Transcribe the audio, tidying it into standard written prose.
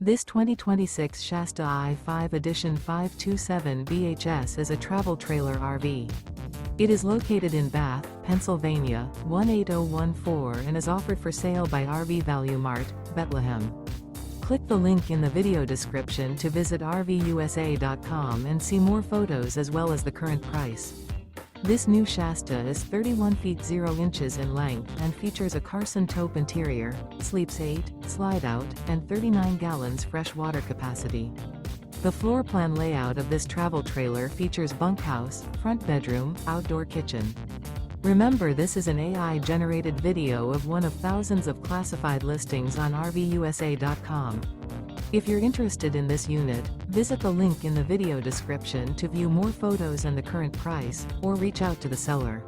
This 2026 Shasta I-5 Edition 527 BHS is a travel trailer RV. It is located in Bath, Pennsylvania, 18014 and is offered for sale by RV Value Mart, Behtlehem. Click the link in the video description to visit RVUSA.com and see more photos as well as the current price. This new Shasta is 31 feet 0 inches in length and features a Carson Taupe interior, sleeps 8, Slideout, and 39 gallons fresh water capacity. The floor plan layout of this travel trailer features bunkhouse, front bedroom, outdoor kitchen. Remember, this is an AI-generated video of one of thousands of classified listings on RVUSA.com. If you're interested in this unit, visit the link in the video description to view more photos and the current price, or reach out to the seller.